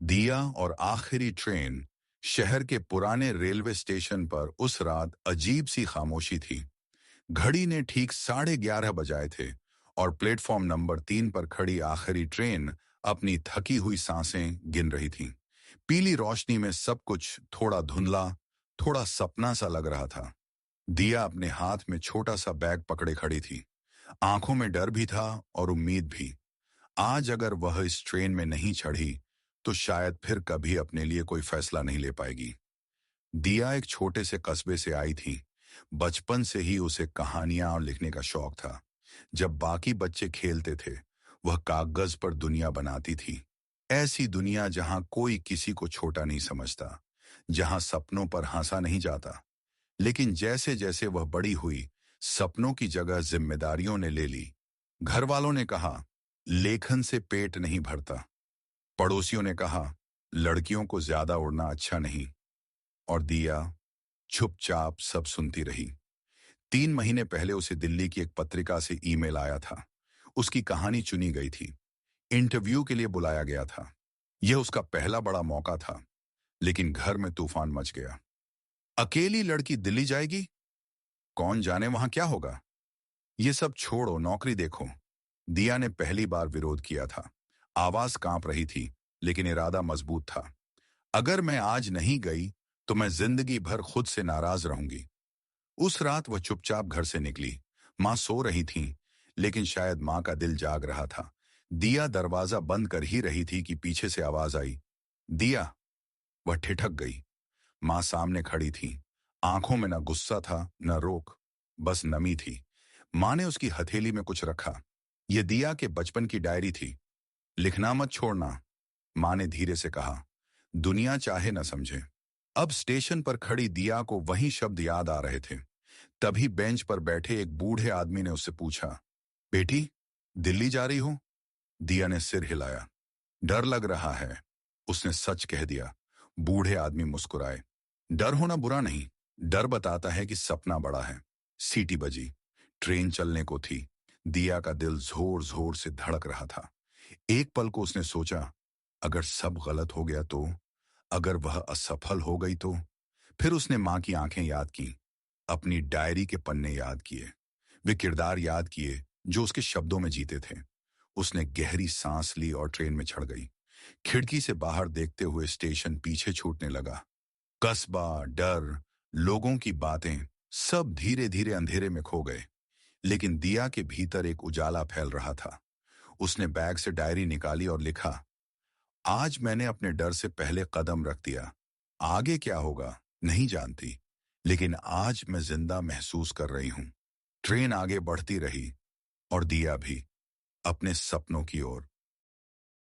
दिया और आखिरी ट्रेन। शहर के पुराने रेलवे स्टेशन पर उस रात अजीब सी खामोशी थी। घड़ी ने ठीक 11:30 बजाए थे और प्लेटफॉर्म नंबर 3 पर खड़ी आखिरी ट्रेन अपनी थकी हुई सांसें गिन रही थी। पीली रोशनी में सब कुछ थोड़ा धुंधला, थोड़ा सपना सा लग रहा था। दिया अपने हाथ में छोटा सा बैग पकड़े खड़ी थी। आंखों में डर भी था और उम्मीद भी। आज अगर वह इस ट्रेन में नहीं चढ़ी तो शायद फिर कभी अपने लिए कोई फैसला नहीं ले पाएगी। दिया एक छोटे से कस्बे से आई थी। बचपन से ही उसे कहानियां लिखने का शौक था। जब बाकी बच्चे खेलते थे, वह कागज पर दुनिया बनाती थी। ऐसी दुनिया जहां कोई किसी को छोटा नहीं समझता, जहां सपनों पर हंसा नहीं जाता। लेकिन जैसे जैसे वह बड़ी हुई, सपनों की जगह जिम्मेदारियों ने ले ली। घर वालों ने कहा, लेखन से पेट नहीं भरता। पड़ोसियों ने कहा, लड़कियों को ज्यादा उड़ना अच्छा नहीं। और दिया चुपचाप सब सुनती रही। 3 महीने पहले उसे दिल्ली की एक पत्रिका से ईमेल आया था। उसकी कहानी चुनी गई थी। इंटरव्यू के लिए बुलाया गया था। यह उसका पहला बड़ा मौका था। लेकिन घर में तूफान मच गया। अकेली लड़की दिल्ली जाएगी? कौन जाने वहां क्या होगा। ये सब छोड़ो, नौकरी देखो। दिया ने पहली बार विरोध किया था। आवाज कांप रही थी, लेकिन इरादा मजबूत था। अगर मैं आज नहीं गई तो मैं जिंदगी भर खुद से नाराज रहूंगी। उस रात वह चुपचाप घर से निकली। मां सो रही थी, लेकिन शायद मां का दिल जाग रहा था। दिया दरवाजा बंद कर ही रही थी कि पीछे से आवाज आई, दिया। वह ठिठक गई। मां सामने खड़ी थी। आंखों में न गुस्सा था न रोक, बस नमी थी। मां ने उसकी हथेली में कुछ रखा। यह दिया के बचपन की डायरी थी। लिखना मत छोड़ना, मां ने धीरे से कहा। दुनिया चाहे न समझे। अब स्टेशन पर खड़ी दिया को वही शब्द याद आ रहे थे। तभी बेंच पर बैठे एक बूढ़े आदमी ने उससे पूछा, बेटी, दिल्ली जा रही हो? दिया ने सिर हिलाया। डर लग रहा है, उसने सच कह दिया। बूढ़े आदमी मुस्कुराए। डर होना बुरा नहीं, डर बताता है कि सपना बड़ा है। सीटी बजी। ट्रेन चलने को थी। दिया का दिल जोर जोर से धड़क रहा था। एक पल को उसने सोचा, अगर सब गलत हो गया तो, अगर वह असफल हो गई तो। फिर उसने मां की आंखें याद की, अपनी डायरी के पन्ने याद किए, वे किरदार याद किए जो उसके शब्दों में जीते थे। उसने गहरी सांस ली और ट्रेन में चढ़ गई। खिड़की से बाहर देखते हुए स्टेशन पीछे छूटने लगा। कस्बा, डर, लोगों की बातें, सब धीरे धीरे अंधेरे में खो गए। लेकिन दिया के भीतर एक उजाला फैल रहा था। उसने बैग से डायरी निकाली और लिखा, आज मैंने अपने डर से पहले कदम रख दिया। आगे क्या होगा नहीं जानती, लेकिन आज मैं जिंदा महसूस कर रही हूं। ट्रेन आगे बढ़ती रही और दिया भी, अपने सपनों की ओर।